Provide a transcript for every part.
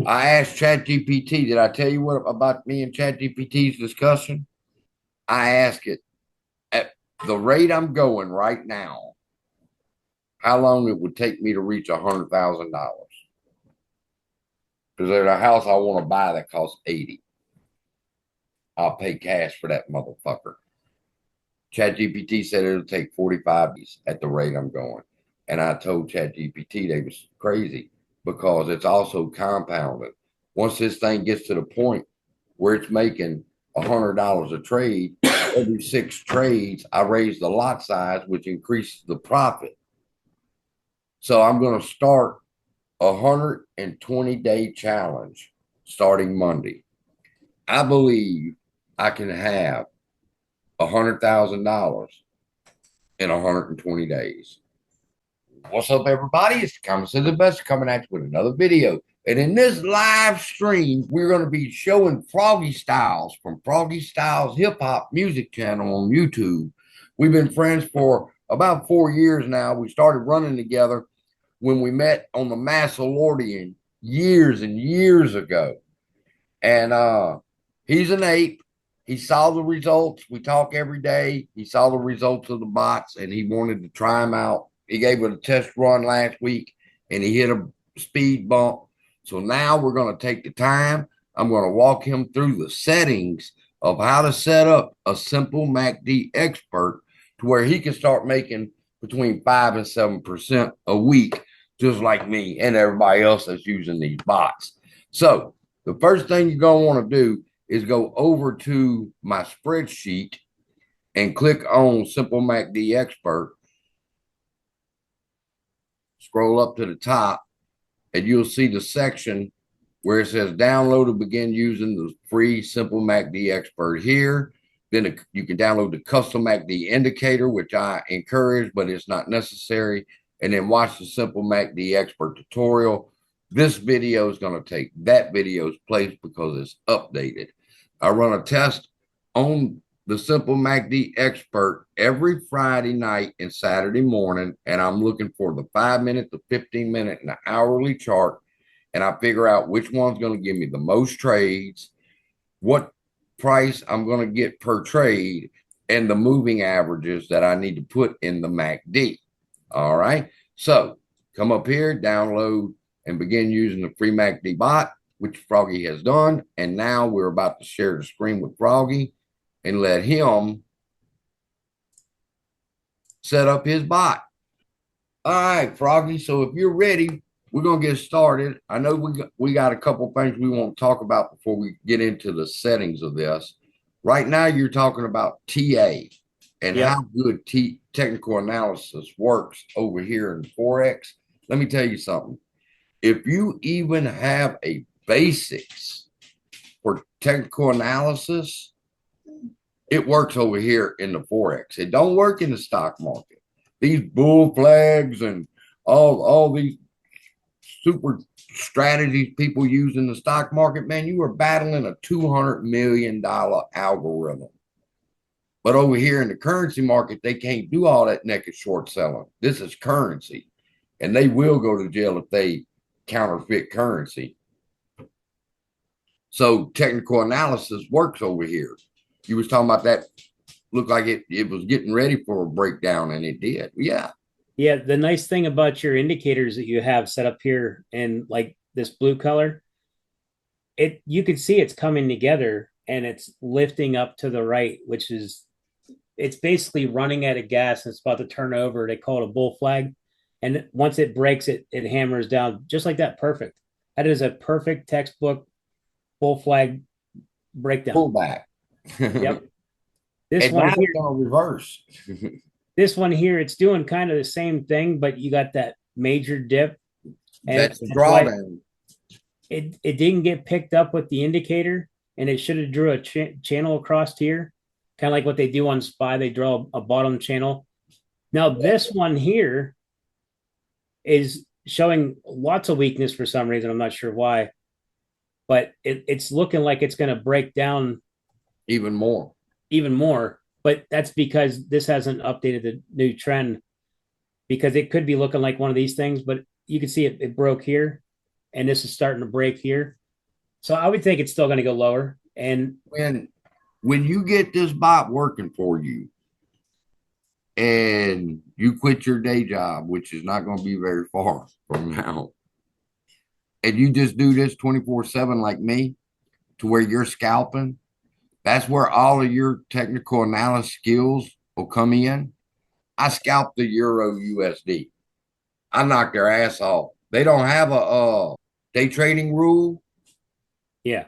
I asked ChatGPT, did I tell you what about me and ChatGPT's discussion? I asked it at the rate I'm going right now, how long it would take me to reach $100,000. Because there's a house I want to buy that costs 80. I'll pay cash for that motherfucker. ChatGPT said it'll take 45 days at the rate I'm going. And I told ChatGPT they was crazy because it's also compounded. Once this thing gets to the point where it's making $100 a trade, every 6 trades, I raise the lot size, which increases the profit. So I'm going to start a 120-day challenge starting Monday. I believe I can have $100,000 in 120 days. What's up, everybody? It's the Comments of the Best coming at you with another video. And in this live stream, we're going to be showing Froggie Styles from Froggie Styles Hip Hop Music Channel on YouTube. We've been friends for about 4 years now. We started running together when we met on the Massalordian years and years ago. And he's an ape. He saw the results. We talk every day. He saw the results of the bots and he wanted to try them out. He gave it a test run last week and he hit a speed bump. So now we're going to take the time. I'm going to walk him through the settings of how to set up a simple MACD expert to where he can start making between 5 and 7% a week, just like me and everybody else that's using these bots. So the first thing you're going to want to do is go over to my spreadsheet and click on Simple MACD Expert. Scroll up to the top and you'll see the section where it says download to begin using the free Simple MACD Expert here. Then you can download the custom MACD indicator, which I encourage, but it's not necessary. And then watch the Simple MACD Expert tutorial. This video is going to take that video's place because it's updated. I run a test on the Simple MACD Expert every Friday night and Saturday morning, and I'm looking for the 5-minute, the 15-minute, and the hourly chart, and I figure out which one's going to give me the most trades, what price I'm going to get per trade, and the moving averages that I need to put in the MACD. All right, so come up here, download, and begin using the free MACD bot, which Froggie has done. And now we're about to share the screen with Froggie and let him set up his bot. All right, Froggie. So if you're ready, we're going to get started. I know we got a couple things we want to talk about before we get into the settings of this. Right now, you're talking about TA and how good technical analysis works over here in Forex. Let me tell you something. If you even have a basics for technical analysis, it works over here in the Forex. It don't work in the stock market. These bull flags and all these super strategies people use in the stock market, man, you are battling a $200 million algorithm. But over here in the currency market, they can't do all that naked short selling. This is currency, and they will go to jail if they counterfeit currency. So technical analysis works over here. You was talking about that. Looked like it was getting ready for a breakdown, and it did. Yeah. Yeah, the nice thing about your indicators that you have set up here in like this blue color, it you can see it's coming together and it's lifting up to the right, which is it's basically running out of gas and it's about to turn over. They call it a bull flag. And once it breaks, it hammers down just like that. Perfect. That is a perfect textbook bull flag breakdown. Pullback. Yep. And This now one here, it's going to reverse. this one here, it's doing kind of the same thing, but you got that major dip, and That's the that's why drawdown. it didn't get picked up with the indicator, and it should have drew a channel across here, kind of like what they do on SPY. They draw a bottom channel. Now this one here is showing lots of weakness for some reason. I'm not sure why, but it's looking like it's going to break down Even more. even more. But that's because this hasn't updated the new trend, because it could be looking like one of these things, but you can see it broke here and this is starting to break here. So I would think it's still going to go lower. And when you get this bot working for you and you quit your day job, which is not going to be very far from now, and you just do this 24/7 like me, to where you're scalping, that's where all of your technical analysis skills will come in. I scalp the Euro USD. I knock their ass off. They don't have a day trading rule. yeah,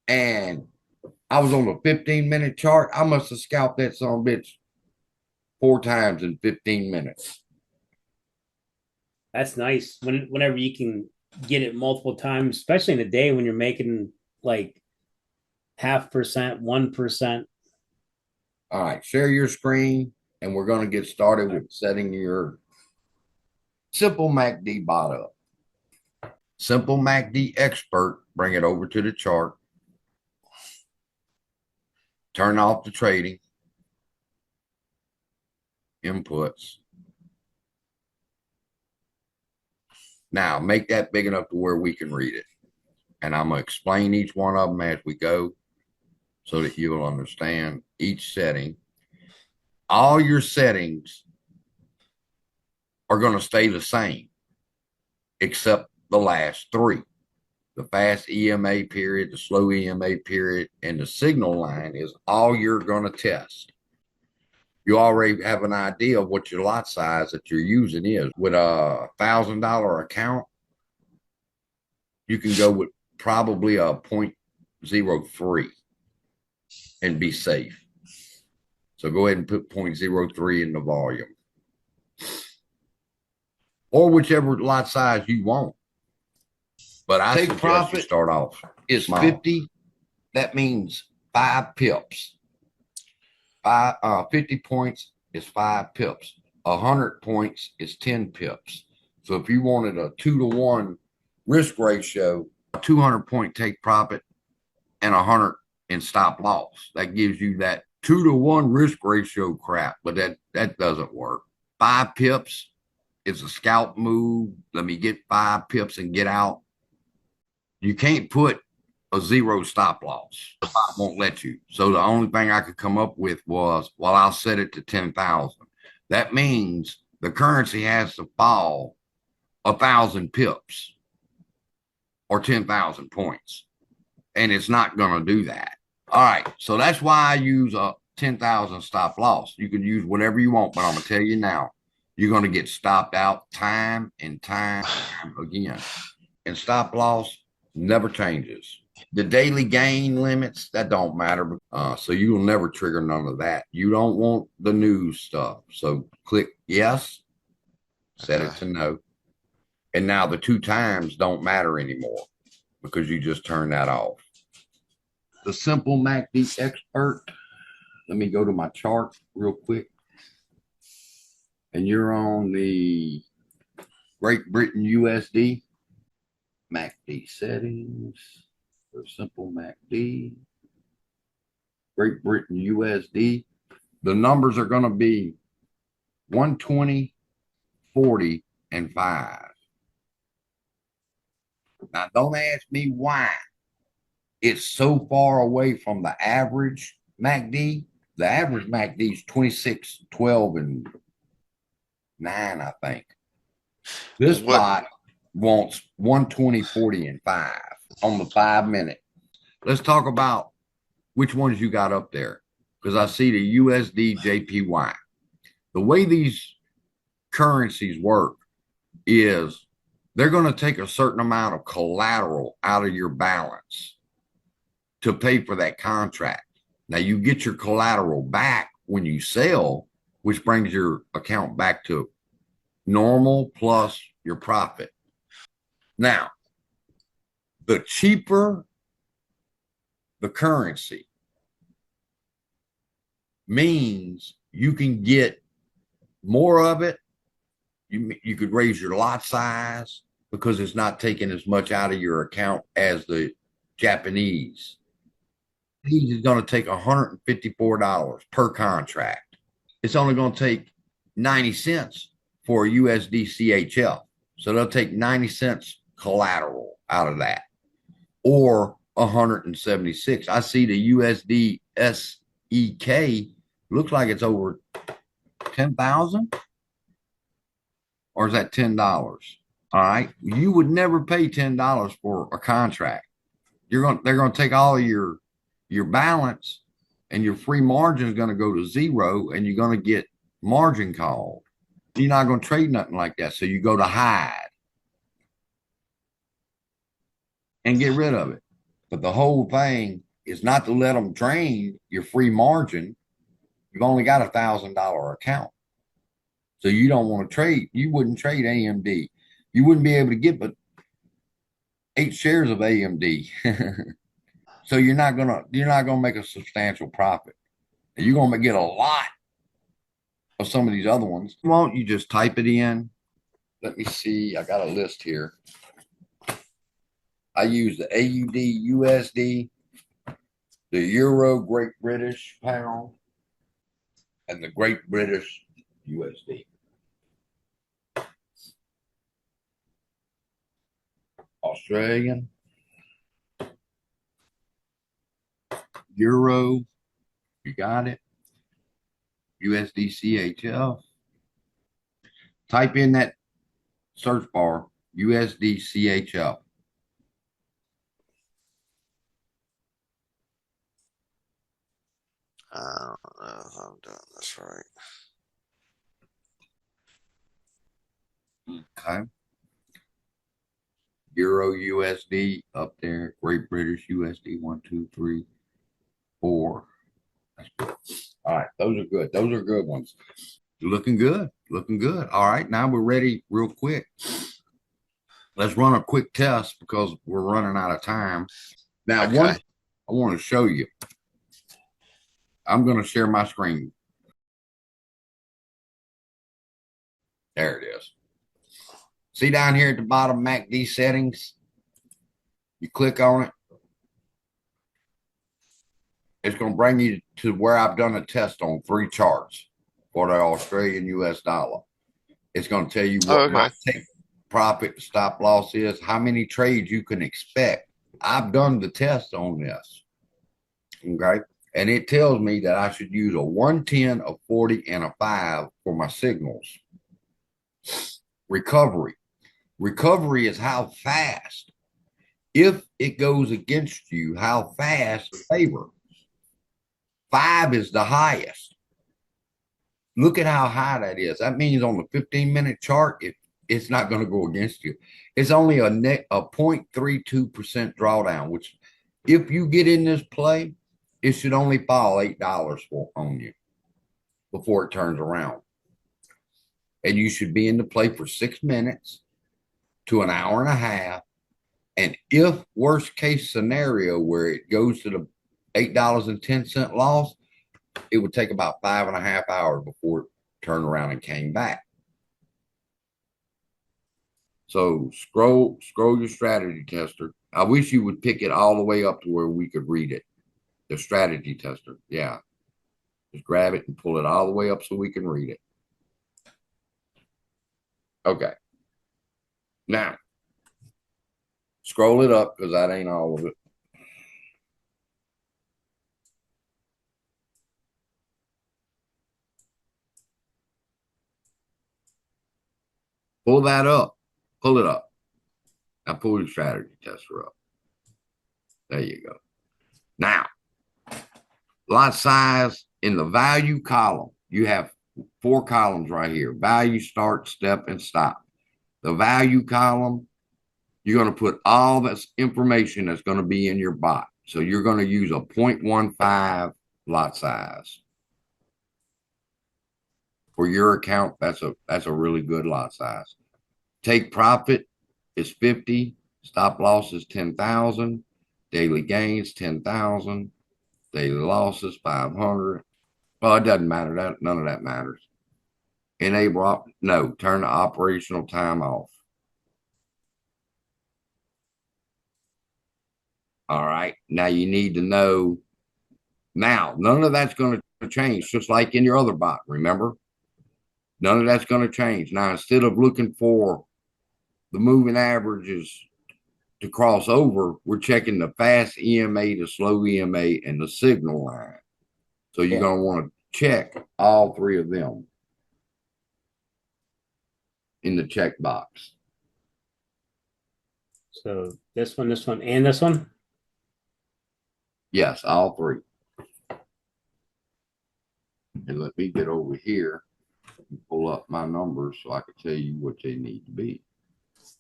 And I was on a 15-minute chart. I must have scalped that son of a bitch 4 times in 15 minutes. that's nice. Whenever you can get it multiple times, especially in a day when you're making like 0.5%, 1%. All right, share your screen, and we're going to get started with setting your simple MACD bot up. Simple MACD expert, bring it over to the chart. Turn off the trading inputs. Now, make that big enough to where we can read it. And I'm going to explain each one of them as we go so that you will understand each setting. All your settings are going to stay the same, except the last 3. The fast EMA period, the slow EMA period, and the signal line is all you're going to test. You already have an idea of what your lot size that you're using is. With a $1,000 account, you can go with probably a 0.03 and be safe. So go ahead and put 0.03 in the volume, or whichever lot size you want. But I take profit. You start off is small. 50. That means 5 pips. 50 points is 5 pips. 100 points is 10 pips. So if you wanted a 2-to-1 risk ratio, a 200-point take profit and 100 in stop loss, that gives you that 2-to-1 risk ratio crap. But that doesn't work. 5 pips is a scalp move. Let me get 5 pips and get out. You can't put a 0 stop loss. The bot won't let you. So the only thing I could come up with was, well, I'll set it to 10,000. That means the currency has to fall 1,000 pips or 10,000 points. And it's not going to do that. All right. So that's why I use a 10,000 stop loss. You can use whatever you want, but I'm going to tell you now, you're going to get stopped out time and time again. And stop loss never changes. The daily gain limits, that don't matter. So you will never trigger none of that. You don't want the news stuff. So click yes, set it to no. And now the 2 times don't matter anymore because you just turn that off. The simple MACD expert. Let me go to my chart real quick. And you're on the Great Britain USD. MACD settings. For simple MACD, Great Britain USD. The numbers are going to be 120, 40, and 5. Now, don't ask me why it's so far away from the average MACD. The average MACD is 26, 12, and 9, I think. This bot wants 120, 40, and 5 on the 5-minute. Let's talk about which ones you got up there, because I see the USD JPY. The way these currencies work is they're going to take a certain amount of collateral out of your balance to pay for that contract. Now, you get your collateral back when you sell, which brings your account back to normal plus your profit. Now, the cheaper the currency means you can get more of it. You could raise your lot size because it's not taking as much out of your account as the Japanese. He's going to take $154 per contract. It's only going to take 90 cents for a USD CHF. So they'll take 90 cents collateral out of that, or 176. I see the USD SEK looks like it's over 10,000, or is that $10? All right, you would never pay $10 for a contract. They're gonna take all of your balance, and your free margin is going to go to zero, and you're going to get margin called. You're not going to trade nothing like that. So you go to hide and get rid of it. But the whole thing is not to let them drain your free margin. You've only got $1,000 account. So you don't want to trade. You wouldn't trade AMD. You wouldn't be able to get but 8 shares of AMD. So you're not gonna make a substantial profit. You're gonna get a lot of some of these other ones. Why don't you just type it in? Let me see. I got a list here. I use the AUD USD, the Euro Great British Pound, and the Great British USD. Australian, Euro, you got it. USD CHF. Type in that search bar, USD CHF. I don't know if I'm doing this right. Okay. Euro USD up there. Great British USD. 1, 2, 3, 4. That's good. All right. Those are good. Those are good ones. Looking good. Looking good. All right. Now we're ready real quick. Let's run a quick test because we're running out of time. Now, Okay. one I want to show you. I'm going to share my screen. There it is. See down here at the bottom, MACD settings? You click on it. It's going to bring you to where I've done a test on 3 charts for the Australian US dollar. It's going to tell you what my take profit stop loss is, how many trades you can expect. I've done the test on this. Okay. And it tells me that I should use a 110, a 40, and a 5 for my signals. Recovery. Recovery is how fast. If it goes against you, how fast favor. 5 is the highest. Look at how high that is. That means on the 15-minute chart, it's not going to go against you. It's only a 0.32% drawdown, which if you get in this play, it should only fall $8 on you before it turns around. And you should be in the play for 6 minutes to an hour and a half. And if worst case scenario where it goes to the $8.10 loss, it would take about 5.5 hours before it turned around and came back. So scroll your strategy tester. I wish you would pick it all the way up to where we could read it. The strategy tester. Yeah. Just grab it and pull it all the way up so we can read it. Okay. Now, scroll it up because that ain't all of it. Pull that up. Pull it up. Now pull your strategy tester up. There you go. Now, lot size in the value column. You have 4 columns right here. Value, start, step, and stop. The value column, you're going to put all this information that's going to be in your bot. So you're going to use a 0.15 lot size. For your account, that's a really good lot size. Take profit is 50. Stop loss is 10,000. Daily gains 10,000. Daily losses 500. Well, it doesn't matter. None of that matters. Enable turn the operational time off. All right. Now you need to know. Now, none of that's going to change, just like in your other bot. Remember? None of that's going to change. Now, instead of looking for the moving averages to cross over, we're checking the fast EMA, the slow EMA, and the signal line. So you're going to want to check all three of them in the checkbox. So this one, and this one? Yes, all three. And let me get over here and pull up my numbers so I can tell you what they need to be.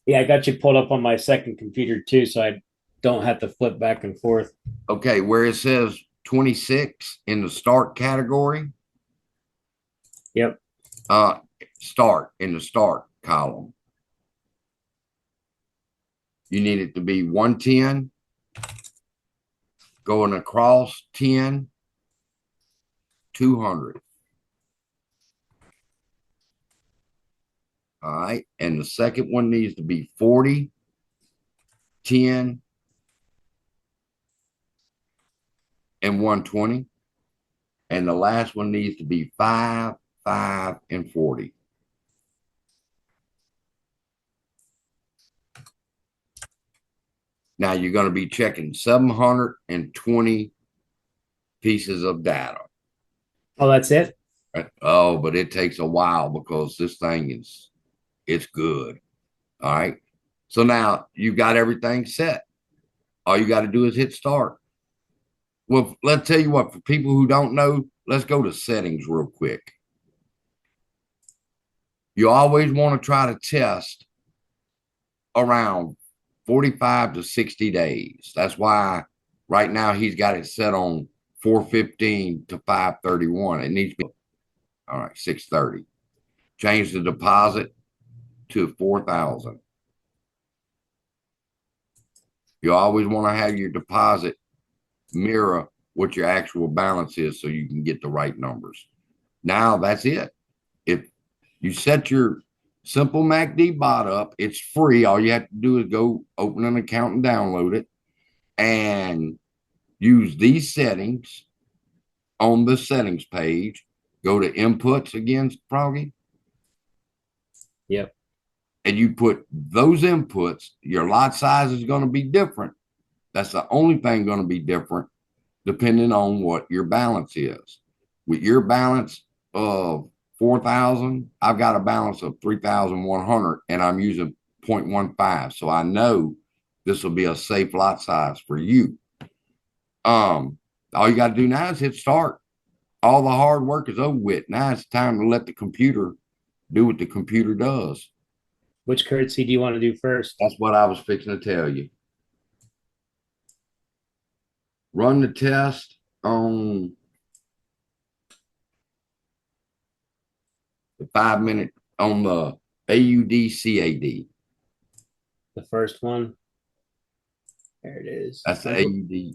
Yeah, I got you pulled up on my second computer too, so I don't have to flip back and forth. Okay, where it says 26 in the start category. Yep. Start in the start column. You need it to be 110, going across 10, 200. All right. And the second one needs to be 40, 10, and 120. And the last one needs to be 5, 5, and 40. Now you're going to be checking 720 pieces of data. Oh, that's it? Oh, but it takes a while because this thing it's good. All right. So now you've got everything set. All you got to do is hit start. Well, let's tell you what, for people who don't know, let's go to settings real quick. You always want to try to test around 45 to 60 days. That's why right now he's got it set on 415 to 531. It needs to be, all right, 630. Change the deposit to 4,000. You always want to have your deposit mirror what your actual balance is so you can get the right numbers. Now that's it. If you set your simple MACD bot up, it's free. All you have to do is go open an account and download it and use these settings on the settings page. Go to inputs again, Froggie. Yep. And you put those inputs, your lot size is going to be different. That's the only thing going to be different depending on what your balance is. With your balance of 4,000, I've got a balance of 3,100 and I'm using 0.15. So I know this will be a safe lot size for you. All you got to do now is hit start. All the hard work is over with. Now it's time to let the computer do what the computer does. Which currency do you want to do first? That's what I was fixing to tell you. Run the test on the 5-minute on the AUD CAD. The first one. There it is. That's the AUD.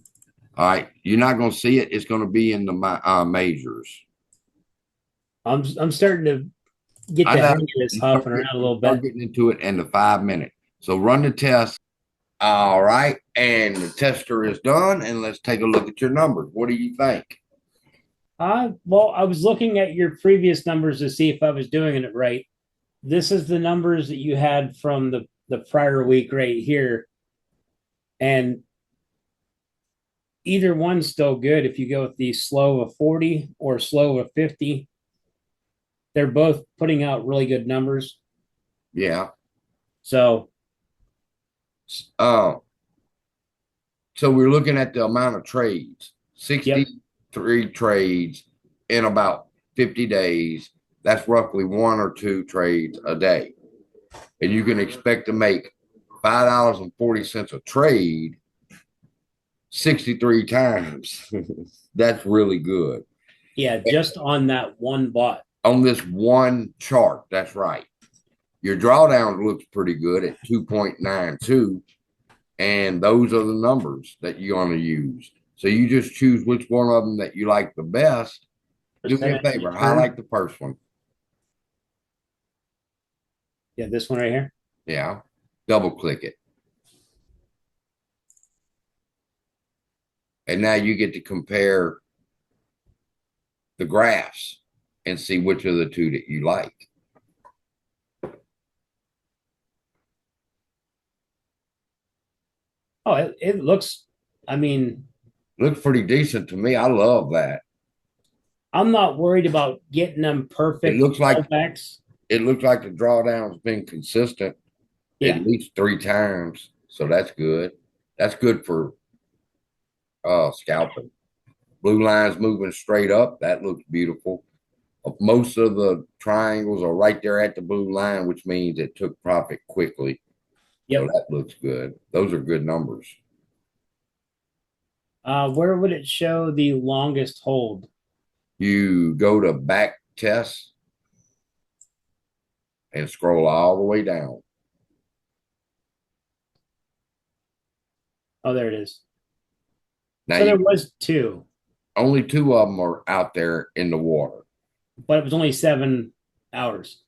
All right, you're not going to see it. It's going to be in the measures. I'm starting to get the hang of this, hopping around a little bit. Start getting into it in the 5-minute. So run the test. All right, and the tester is done. And let's take a look at your numbers. What do you think? Well, I was looking at your previous numbers to see if I was doing it right. This is the numbers that you had from the prior week right here. And either one's still good if you go with the slow of 40 or slow of 50. They're both putting out really good numbers. Yeah. So we're looking at the amount of trades. 63 trades in about 50 days. That's roughly 1 or 2 trades a day. And you can expect to make $5.40 a trade 63 times. That's really good. Yeah, just on that one bot. On this one chart, that's right. Your drawdown looks pretty good at 2.92. And those are the numbers that you're going to use. So you just choose which one of them that you like the best. Do me a favor. Highlight the first one. Yeah, this one right here. Yeah. Double click it. And now you get to compare the graphs and see which of the two that you like. Oh, it looks, I mean, Looks pretty decent to me. I love that. I'm not worried about getting them It perfect looks like pullbacks. it looks like the drawdown's been consistent at Yeah. least 3 times. So that's good. That's good for scalping. Blue line's moving straight up. That looks beautiful. Most of the triangles are right there at the blue line, which means it took profit quickly. So Yep. that looks good. Those are good numbers. Where would it show the longest hold? You go to back test and scroll all the way down. Oh, there it is. Now So there you was two, only 2 of them are out there in the water. but it was only 7 hours.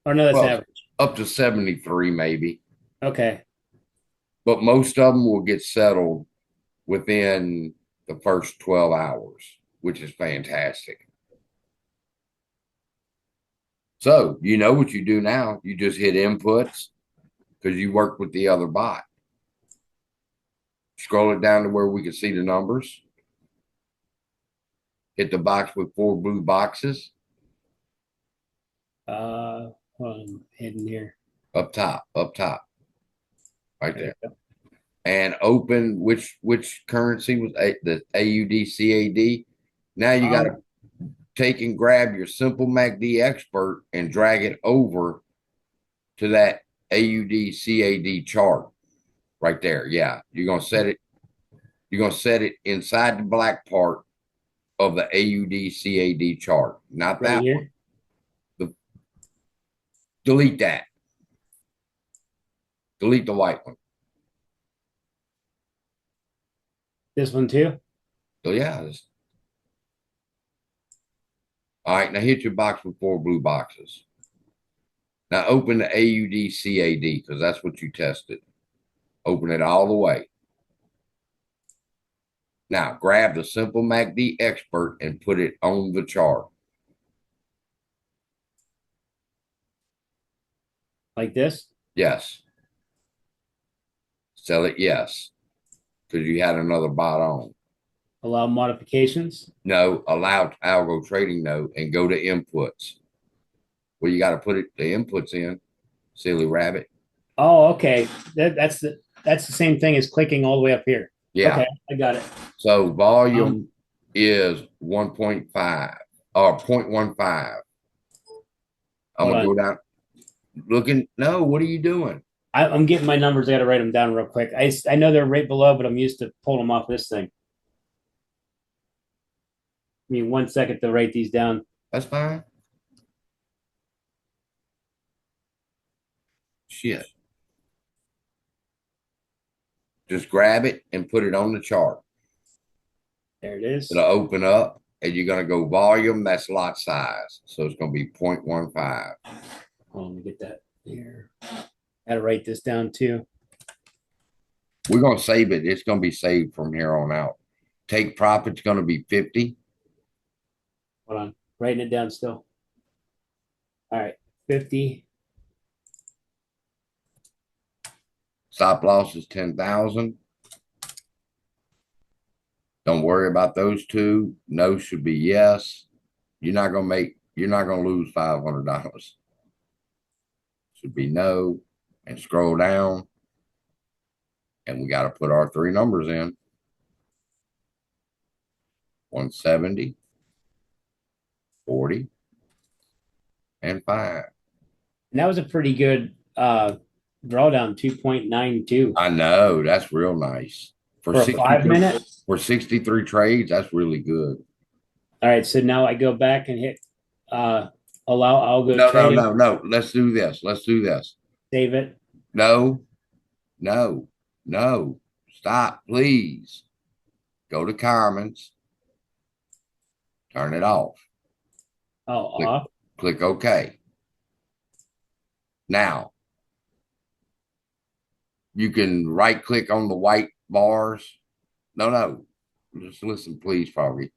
Or no, that's Well, average. up to 73 maybe, Okay. but most of them will get settled within the first 12 hours, which is fantastic. So you know what you do now. You just hit inputs because you work with the other bot. Scroll it down to where we can see the numbers. Hit the box with 4 blue boxes Hold on, hidden here. up top, right There you there. go. And open which currency was the AUD CAD. Now you got to take and grab your simple MACD expert and drag it over to that AUD CAD chart right there. Yeah, you're gonna set it. You're gonna set it inside the black part of the AUD CAD chart, not Right that one. here. Delete that. Delete the white one. This one too. So yeah. All right. Now hit your box with 4 blue boxes. Now open the AUD CAD because that's what you tested. Open it all the way. Now grab the simple MACD expert and put it on the chart. Like this. Yes. Sell it. Yes. Because you had another bot on. Allow modifications. No, allow algo trading no, and go to inputs. Well, you got to put the inputs in. Silly rabbit. Oh, okay. That's the same thing as clicking all the way up here. Yeah. Okay, I got it. So volume is 1.5 or 0.15. I'm Hold gonna on. go down. Looking. No, what are you doing? I'm getting my numbers. I got to write them down real quick. I know they're right below, but I'm used to pulling them off this thing. Give me 1 second to write these down. That's fine. Shit. Just grab it and put it on the chart. There it is. It'll open up and you're going to go volume. That's lot size. So it's going to be 0.15. Hold on, let me get that here. Got to write this down too. We're going to save it. It's going to be saved from here on out. Take profit's going to be 50. Hold on, writing it down still. All right, 50. Stop loss is 10,000. Don't worry about those two. No should be yes. You're not going to lose $500. Should be no. And scroll down. And we got to put our 3 numbers in. 170, 40, and 5. And that was a pretty good drawdown, 2.92 I know. That's real nice. for a 5 minute. For 63 trades, that's really good. All right, so now I go back and hit allow algo No, trading. no. Let's do this. Save it. No. Stop, please. Go to Commons. Turn it off. Oh, off. Click OK. Now, you can right click on the white bars. No. Just listen, please, Froggie.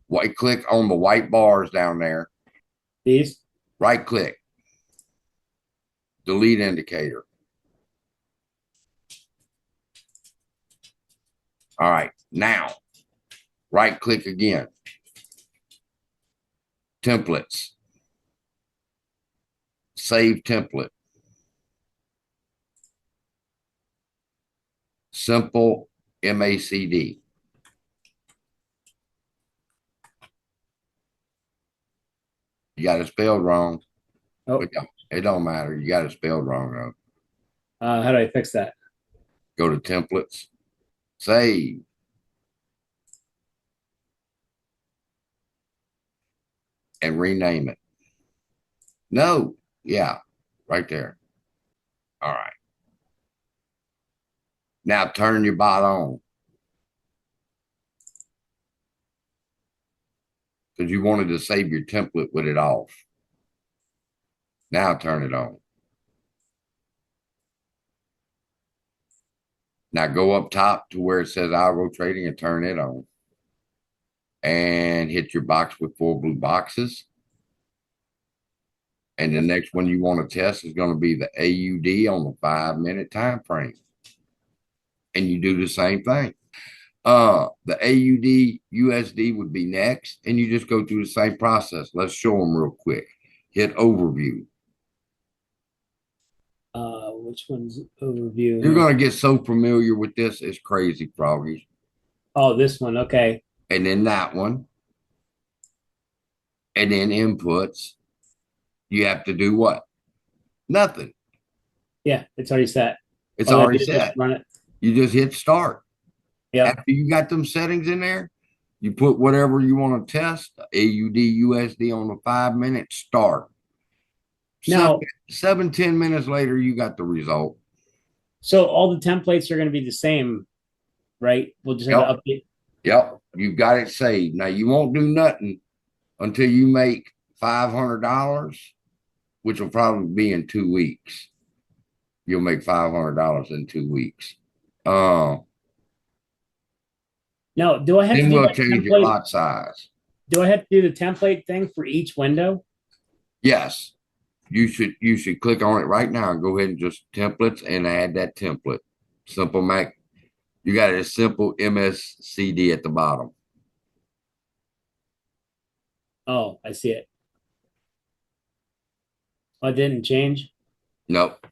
Right click on the white bars down there. These. Right click. Delete indicator. All right. Now, right click again. Templates. Save template. Simple MACD. You got it spelled wrong. Oh, But it don't matter. You got it spelled wrong though. how do I fix that? Go to templates. Save. And rename it. No. Yeah. Right there. All right. Now turn your bot on. Because you wanted to save your template with it off. Now turn it on. Now go up top to where it says algo trading and turn it on. And hit your box with 4 blue boxes. And the next one you want to test is going to be the AUD on the 5-minute time frame. And you do the same thing. The AUD USD would be next, and you just go through the same process. Let's show them real quick. Hit overview. Which one's overview? You're going to get so familiar with this, it's crazy, Froggies. Oh, this one. Okay. And then that one. And then inputs. You have to do what? Nothing. Yeah, it's already set. It's All I already do is just set. run it. You just hit start. Yeah. After you got them settings in there, you put whatever you want to test, AUD, USD on the 5-minute start. Now, 10 minutes later, you got the result. so all the templates are going to be the same, right? We'll just have to update. Yep. You got it saved. Now you won't do nothing until you make $500, which will probably be in 2 weeks. You'll make $500 in 2 weeks. Now, do I have to Then do we'll that change your template? lot size. Do I have to do the template thing for each window? Yes. You should click on it right now and go ahead and just templates and add that template. Simple Mac. You got a simple MSCD at the bottom. Oh, I see it. Oh, it didn't change. Nope.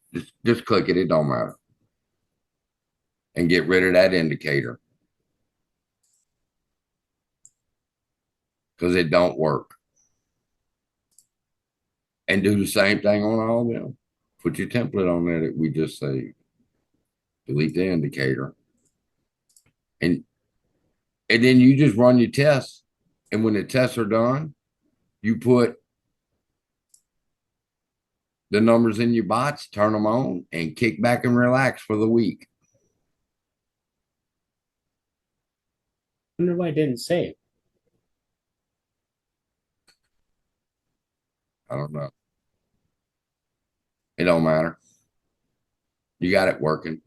Just click it. It don't matter. And get rid of that indicator. Because it don't work. And do the same thing on all of them. Put your template on there that we just saved. Delete the indicator. And then you just run your tests. And when the tests are done, you put the numbers in your bots, turn them on, and kick back and relax for the week. I wonder why it didn't save. I don't know. It don't matter. You got it working.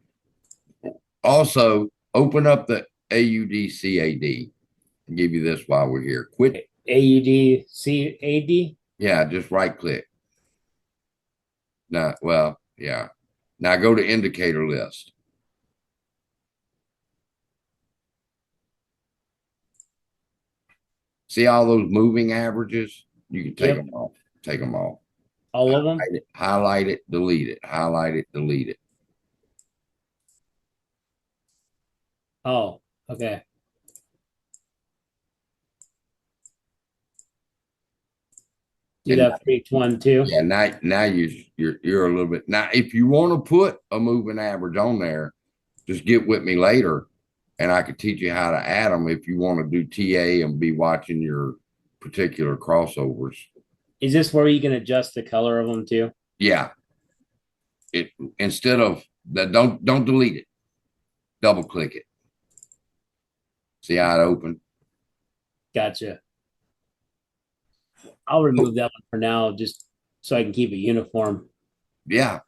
Also, open up the AUD CAD. I'll give you this while we're here. Quit. AUD CAD? Yeah, just right click. Now, well, yeah. Now go to indicator list. See all those moving averages? You can take them off. Take them off. All of them? Highlight it, delete it. Highlight it, delete it. Oh, okay. Do that for each one too. Yeah, now you're a little bit. Now, if you want to put a moving average on there, just get with me later, and I could teach you how to add them if you want to do TA and be watching your particular crossovers. Is this where you can adjust the color of them too? Yeah. It instead of that, don't delete it. Double click it. See how it opened? Gotcha. I'll remove that one for now, just so I can keep it uniform. Yeah.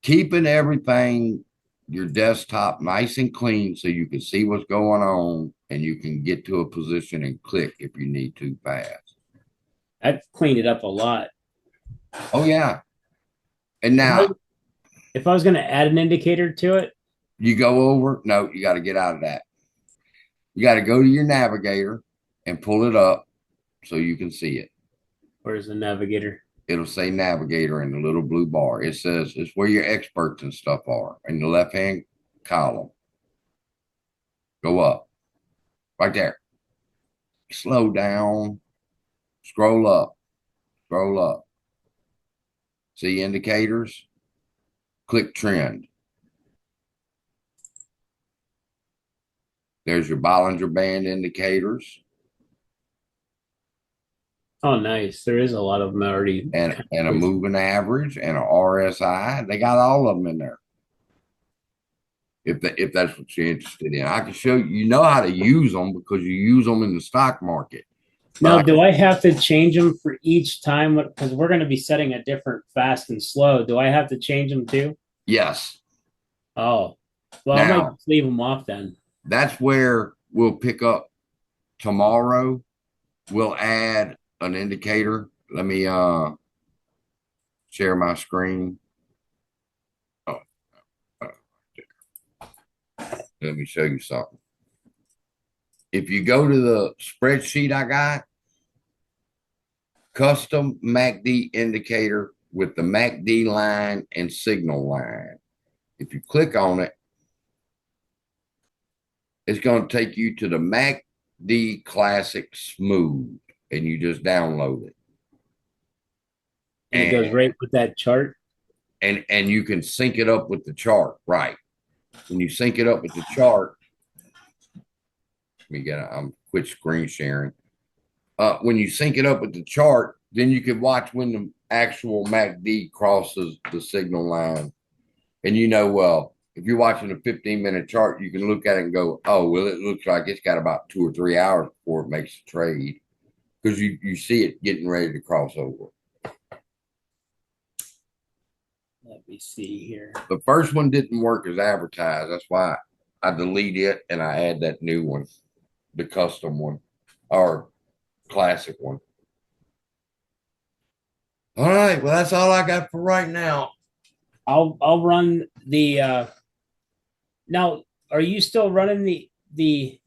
Keeping everything, your desktop nice and clean so you can see what's going on and you can get to a position and click if you need to fast. I've cleaned it up a lot. Oh, yeah. And now, if I was going to add an indicator to it, You go over, no, you got to get out of that. You got to go to your navigator and pull it up so you can see it. Where's the navigator? It'll say navigator in the little blue bar. It says it's where your experts and stuff are in the left hand column. Go up right there. Slow down. Scroll up. Scroll up. See indicators? Click trend. There's your Bollinger Band indicators Oh, nice. There is a lot of them already. and a moving average and a RSI. They got all of them in there. If that's what you're interested in, I can show you. You know how to use them because you use them in the stock market. Now, do I have to change them for each time? Because we're going to be setting a different fast and slow. Do I have to change them too? Yes. Oh, well, I might just leave them off then. That's where we'll pick up tomorrow. We'll add an indicator. Let me share my screen. Oh, let me show you something. If you go to the spreadsheet I got, custom MACD indicator with the MACD line and signal line. If you click on it, it's going to take you to the MACD Classic Smooth, and you just download it. And it goes right with that chart. And you can sync it up with the chart, right? When you sync it up with the chart, I'm quit screen sharing. When you sync it up with the chart, then you can watch when the actual MACD crosses the signal line. And well, if you're watching a 15-minute chart, you can look at it and go, oh, well, it looks like it's got about 2 or 3 hours before it makes a trade because you see it getting ready to cross over. Let me see here. The first one didn't work as advertised. That's why I delete it and I add that new one, the custom one or classic one. All right. Well, that's all I got for right now. I'll run the now, are you still running the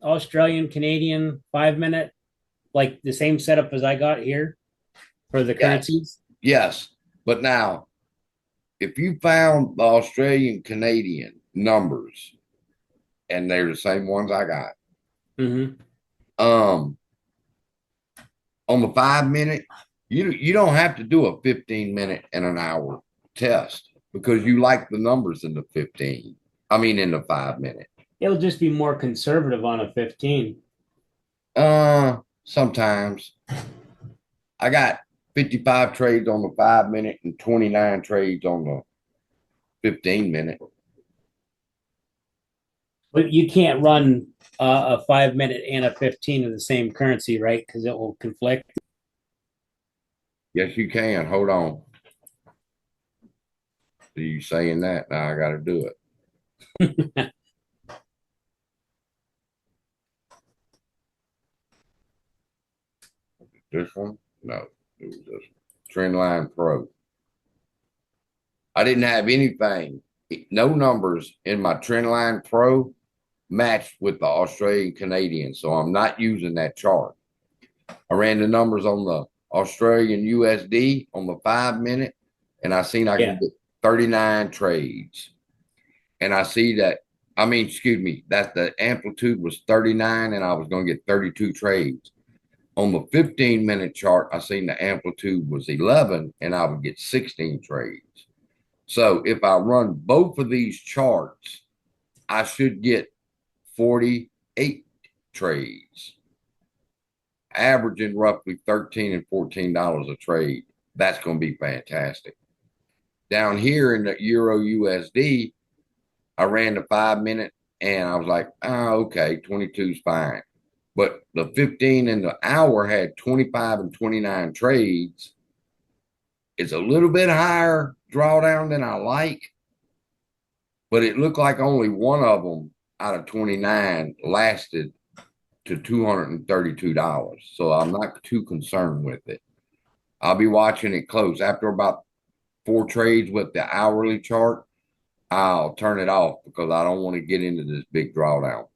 Australian Canadian 5-minute, like the same setup as I got here for the currencies? Yes. But now, if you found the Australian Canadian numbers and they're the same ones I got, on the 5-minute, you don't have to do a 15-minute and an hour test because you like the numbers in the 5-minute. It'll just be more conservative on a 15. Sometimes I got 55 trades on the 5-minute and 29 trades on the 15-minute. But you can't run a 5-minute and a 15 of the same currency, right? Because it will conflict. Yes, you can. Hold on. Are you saying that? Now I got to do it. This one? No, it was this Trendline Pro. I didn't have anything, no numbers in my Trendline Pro matched with the Australian Canadian, so I'm not using that chart. I ran the numbers on the Australian USD on the 5-minute, and I seen I could get 39 trades. And I see that, that the amplitude was 39 and I was going to get 32 trades. On the 15-minute chart, I seen the amplitude was 11 and I would get 16 trades. So if I run both of these charts, I should get 48 trades, averaging roughly $13 and $14 a trade. That's going to be fantastic. Down here in the Euro USD, I ran the 5-minute and I was like, oh, okay, 22 is fine. But the 15 and the hour had 25 and 29 trades. It's a little bit higher drawdown than I like, but it looked like only one of them out of 29 lasted to $232. So I'm not too concerned with it. I'll be watching it close. After about 4 trades with the hourly chart, I'll turn it off because I don't want to get into this big drawdown.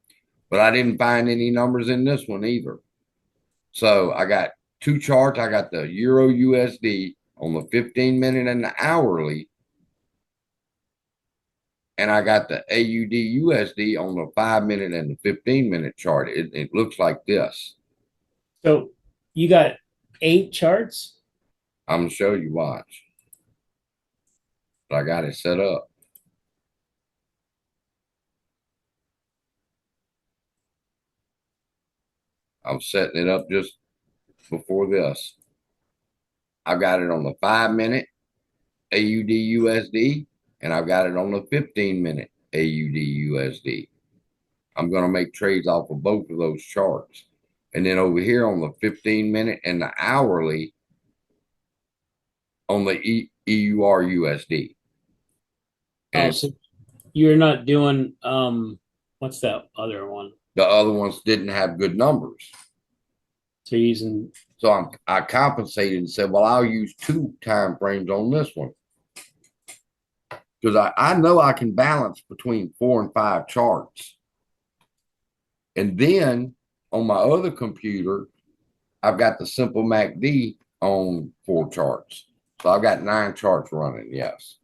But I didn't find any numbers in this one either. So I got two charts. I got the Euro USD on the 15-minute and the hourly. And I got the AUD USD on the 5-minute and the 15-minute chart. It looks like this. So you got 8 charts? I'm going to show you, watch. But I got it set up. I'm setting it up just before this. I've got it on the 5-minute AUD USD, and I've got it on the 15-minute AUD USD. I'm going to make trades off of both of those charts. And then over here on the 15-minute and the hourly on the EUR USD. Oh, so you're not doing what's that other one? The other ones didn't have good numbers. So you're using So I compensated and said, well, I'll use 2 time frames on this one. Because I know I can balance between 4 and 5 charts. And then on my other computer, I've got the simple MACD on 4 charts. So I've got 9 charts running, yes.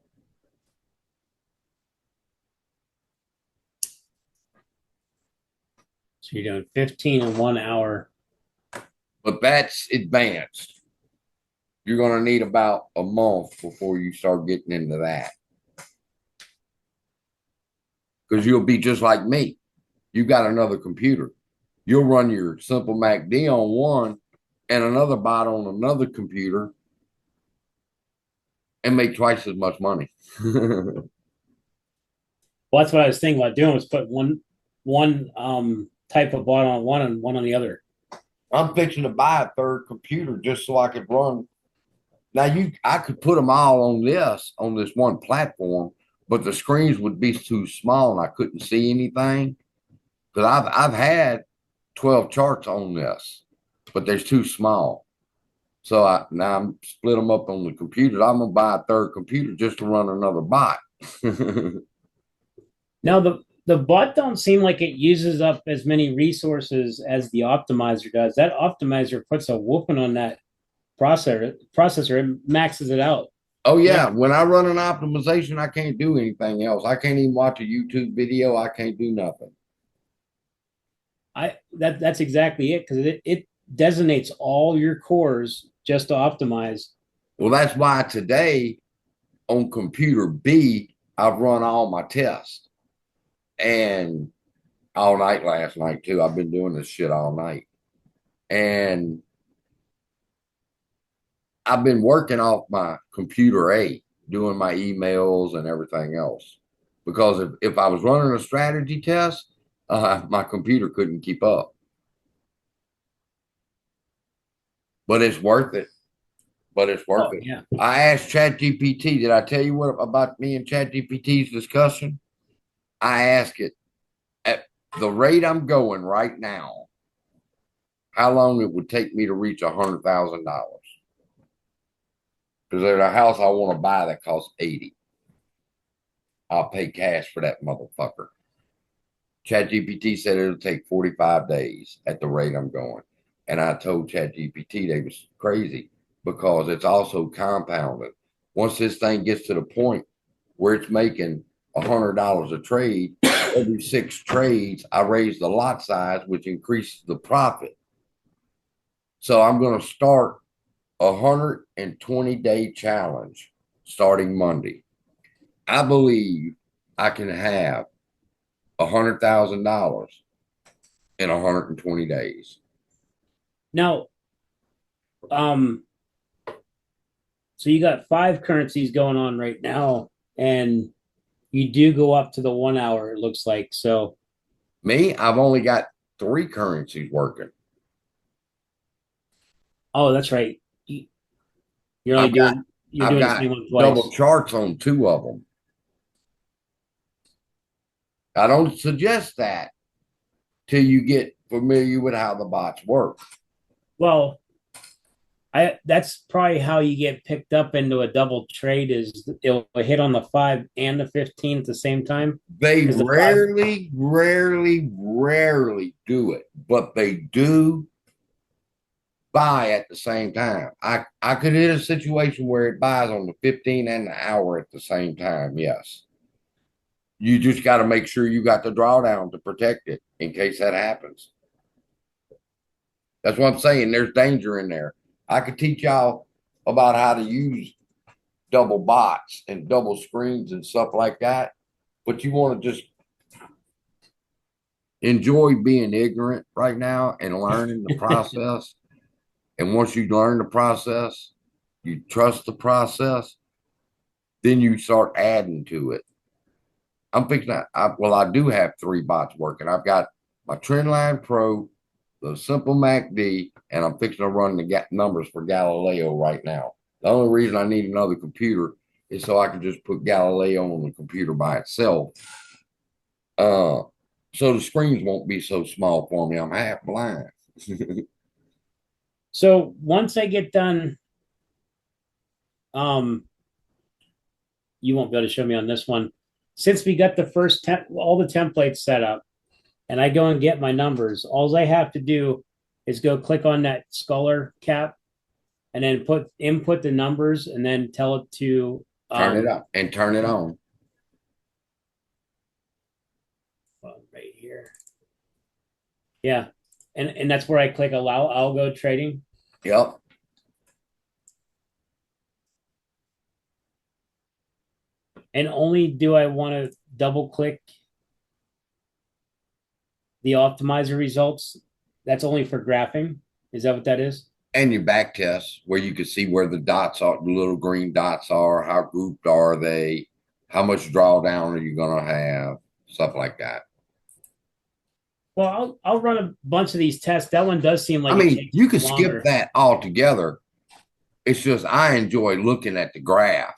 so you're doing 15 in 1 hour. But that's advanced. You're going to need about a month before you start getting into that. Because you'll be just like me. You got another computer. You'll run your simple MACD on one and another bot on another computer and make twice as much money. Well, that's what I was thinking about doing was put one type of bot on one and one on the other. I'm fixing to buy a third computer just so I could run. Now I could put them all on this one platform, but the screens would be too small and I couldn't see anything. Because I've had 12 charts on this, but they're too small. So now I'm split them up on the computer. I'm gonna buy a third computer just to run another bot. Now the bot don't seem like it uses up as many resources as the optimizer does. That optimizer puts a whooping on that processor. It maxes it out. Oh yeah, when I run an optimization, I can't do anything else. I can't even watch a YouTube video. I can't do nothing. That's exactly it, because it designates all your cores just to optimize. Well, that's why today on computer B, I've run all my tests and all night last night too. I've been doing this shit all night. And I've been working off my computer A, doing my emails and everything else. Because if I was running a strategy test, my computer couldn't keep up. But it's worth it. But it's worth it. Yeah. I asked ChatGPT, did I tell you what about me and ChatGPT's discussion? I asked it, at the rate I'm going right now, how long it would take me to reach $100,000. Because there's a house I want to buy that costs 80. I'll pay cash for that motherfucker. ChatGPT said it'll take 45 days at the rate I'm going. And I told ChatGPT they was crazy because it's also compounded. Once this thing gets to the point where it's making $100 a trade, every 6 trades, I raise the lot size, which increases the profit. So I'm going to start a 120-day challenge starting Monday. I believe I can have $100,000 in 120 days. Now, so you got 5 currencies going on right now, and you do go up to the 1 hour, it looks like. So me, I've only got 3 currencies working. that's right. You're only doing the same one twice. Double charts on 2 of them. I don't suggest that till you get familiar with how the bots work. Well, That's probably how you get picked up into a double trade is it'll hit on the 5 and the 15 at the same time. They Because the 5 rarely do it, but they do buy at the same time. I could hit a situation where it buys on the 15 and the hour at the same time. Yes. You just got to make sure you got the drawdown to protect it in case that happens. That's what I'm saying. There's danger in there. I could teach y'all about how to use double bots and double screens and stuff like that, but you want to just enjoy being ignorant right now and learning the process. And once you learn the process, you trust the process, then you start adding to it. I'm fixing that. I do have 3 bots working. I've got my Trendline Pro, the Simple MACD, and I'm fixing to run the numbers for Galileo right now. The only reason I need another computer is so I can just put Galileo on the computer by itself. So the screens won't be so small for me. I'm half blind. So once I get done, you won't be able to show me on this one. Since we got the first all the templates set up, and I go and get my numbers, all I have to do is go click on that sculler cap, and then input the numbers, and then tell it to turn it up and turn it on. Right here. Yeah, and that's where I click allow algo trading. Yep. And only do I want to double click the optimizer results. That's only for graphing. Is that what that is? And your back test where you can see where the dots are, the little green dots are, how grouped are they, how much drawdown are you going to have, stuff like that. Well, I'll run a bunch of these tests. That one does seem like I mean, you could skip that altogether. It's just I enjoy looking at the graph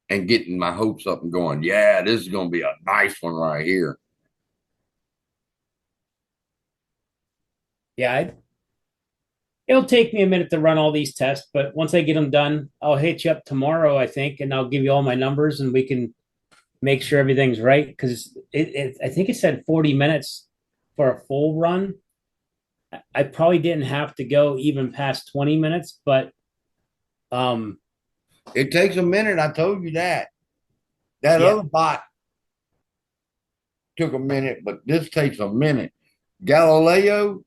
and getting my hopes up and going, yeah, this is going to be a nice one right here. Yeah, it'll take me a minute to run all these tests, but once I get them done, I'll hit you up tomorrow, I think, and I'll give you all my numbers and we can make sure everything's right. Because I think it said 40 minutes for a full run. I probably didn't have to go even past 20 minutes, but it takes a minute. I told you that. That other bot took a minute, but this takes a minute. Galileo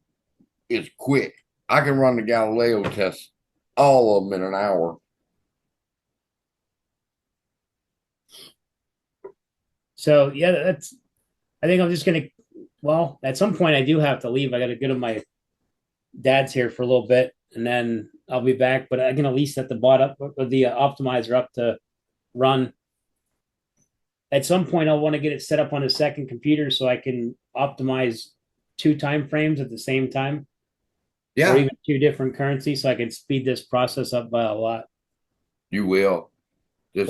is quick. I can run the Galileo tests, all of them in an hour. So yeah, I think I'm just gonna. Well, at some point I do have to leave. I got to go to my dad's here for a little bit, and then I'll be back. But I can at least set the bot up, or the optimizer up to run. At some point, I'll want to get it set up on a second computer so I can optimize 2 time frames at the same time. Yeah. Or even 2 different currencies, so I can speed this process up by a lot. You will. Just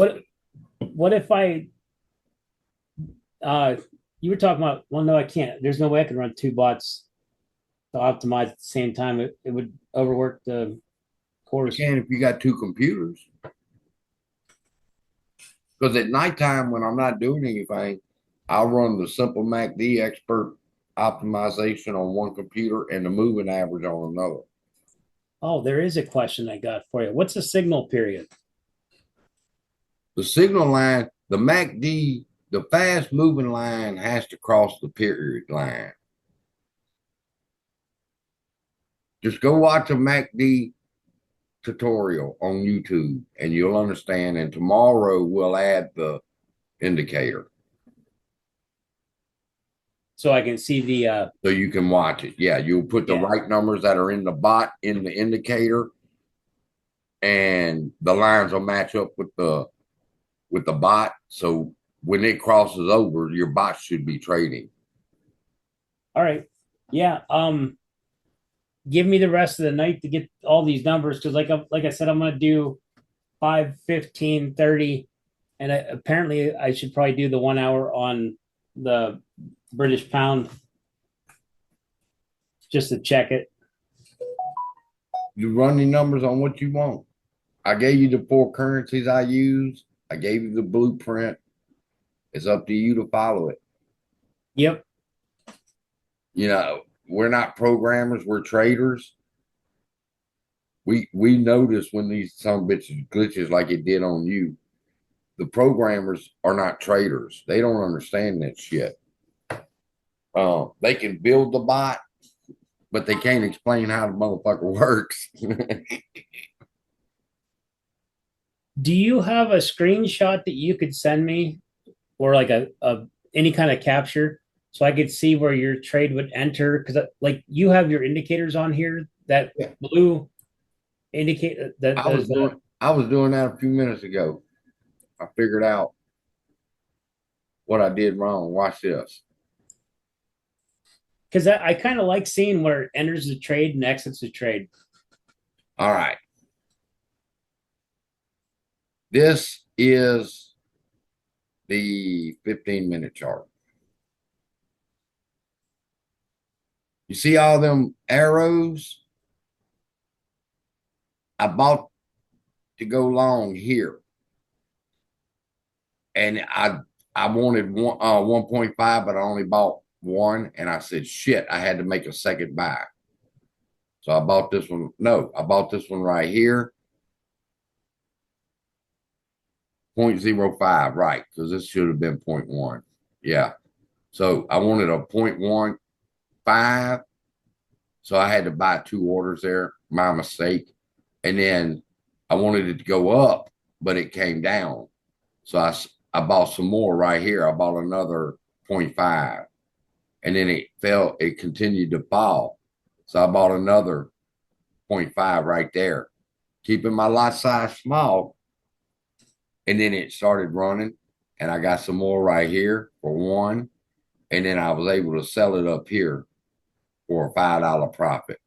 what if I you were talking about, well, no, I can't. There's no way I can run 2 bots to optimize at the same time. It would overwork the course. You can if you got 2 computers. Because at nighttime, when I'm not doing anything, I'll run the Simple MACD expert optimization on one computer and the moving average on another. Oh, there is a question I got for you. What's the signal period? The signal line, the MACD, the fast moving line has to cross the period line. Just go watch a MACD tutorial on YouTube and you'll understand. And tomorrow we'll add the indicator. So I can see the so you can watch it. Yeah, you'll put the right numbers that are in the bot in the indicator, and the lines will match up with the bot. So when it crosses over, your bot should be trading. All right. Yeah. Give me the rest of the night to get all these numbers, because like I said, I'm gonna do 5, 15, 30, and apparently I should probably do the 1 hour on the British pound just to check it. You run the numbers on what you want. I gave you the 4 currencies I use. I gave you the blueprint. It's up to you to follow it. Yep. You know, we're not programmers, we're traders. We notice when these some bitches glitches like it did on you. The programmers are not traders. They don't understand that shit. They can build the bot, but they can't explain how the motherfucker works. Do you have a screenshot that you could send me, or like a any kind of capture, so I could see where your trade would enter? Because like you have your indicators on here. That Yeah. blue indicate that there's I was doing that a few minutes ago. I figured out what I did wrong. Watch this. because I kind of like seeing where it enters the trade and exits the trade. All right. This is the 15-minute chart. You see all them arrows? I bought to go long here. And I wanted 1.5, but I only bought one. And I said, shit, I had to make a second buy. So I bought this one. No, I bought this one right here. 0.05, right? Because this should have been 0.1. Yeah. So I wanted a 0.15. So I had to buy 2 orders there. My mistake. And then I wanted it to go up, but it came down. So I bought some more right here. I bought another 0.5. And then it fell, it continued to fall. So I bought another 0.5 right there, keeping my lot size small. And then it started running, and I got some more right here for 1. And then I was able to sell it up here for a $5 profit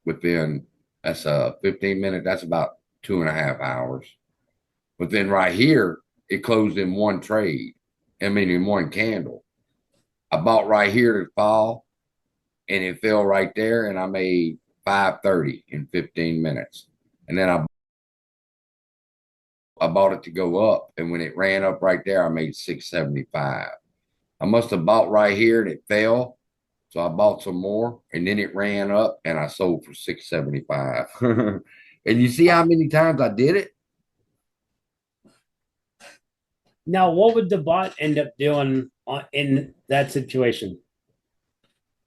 within, that's a 15-minute, that's about 2.5 hours. But then right here, it closed in one trade. I mean, in one candle. I bought right here to fall, and it fell right there, and I made 530 in 15 minutes. And then I bought it to go up, and when it ran up right there, I made 675. I must have bought right here and it fell, so I bought some more, and then it ran up, and I sold for 675. And you see how many times I did it? Now, what would the bot end up doing in that situation?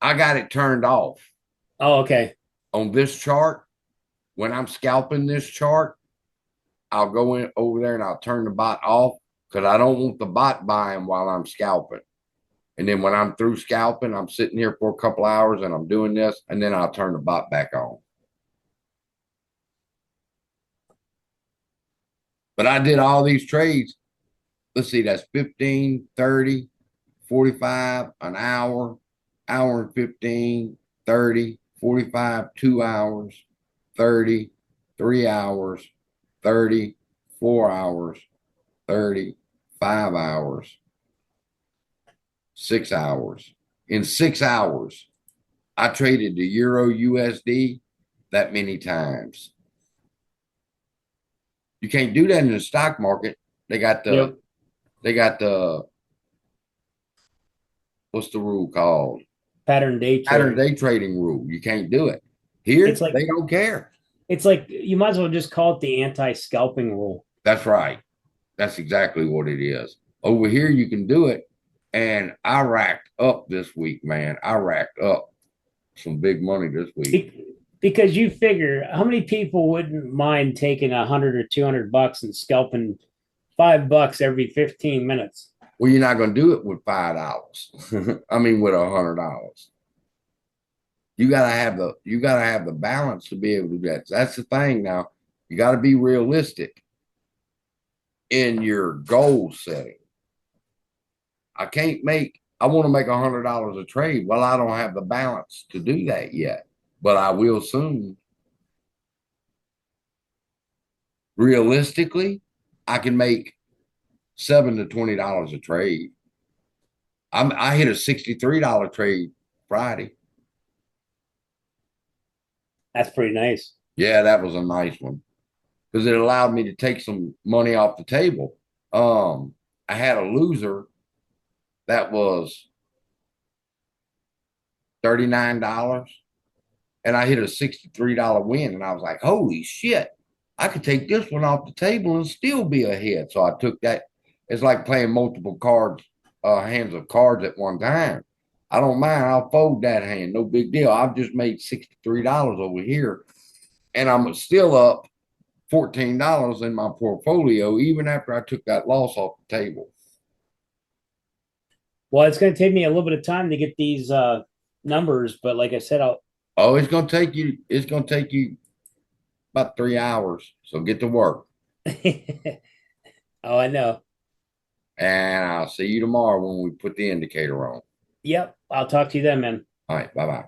I got it turned off Oh, okay. on this chart. When I'm scalping this chart, I'll go in over there and I'll turn the bot off because I don't want the bot buying while I'm scalping. And then when I'm through scalping, I'm sitting here for a couple hours and I'm doing this, and then I'll turn the bot back on. But I did all these trades. Let's see, that's 15, 30, 45, an hour, hour and 15, 30, 45, 2 hours, 30, 3 hours, 30, 4 hours, 30, 5 hours, 6 hours. In 6 hours, I traded the Euro USD that many times. You can't do that in the stock market. They got the what's the rule called? Pattern day Pattern trading. day trading rule. You can't do it. Here, It's like they don't care. you might as well just call it the anti-scalping rule. That's right. That's exactly what it is. Over here, you can do it. And I racked up this week, man. I racked up some big money this week. Because you figure how many people wouldn't mind taking $100 or $200 and scalping $5 every 15 minutes? Well, you're not going to do it with $5. I mean, with $100. You gotta have the balance to be able to do that. That's the thing. Now, you got to be realistic in your goal setting. I want to make $100 a trade. Well, I don't have the balance to do that yet, but I will soon. Realistically, I can make $7 to $20 a trade. I hit a $63 trade Friday. That's pretty nice. Yeah, that was a nice one because it allowed me to take some money off the table. I had a loser that was $39 and I hit a $63 win. And I was like, holy shit, I could take this one off the table and still be ahead. So I took that. It's like playing multiple cards, hands of cards at one time. I don't mind. I'll fold that hand. No big deal. I've just made $63 over here and I'm still up $14 in my portfolio, even after I took that loss off the table. Well, it's going to take me a little bit of time to get these numbers, but like I said, I'll. Oh, it's gonna take you about 3 hours. So get to work. Oh, I know. And I'll see you tomorrow when we put the indicator on. Yep. I'll talk to you then, man. All right, bye-bye.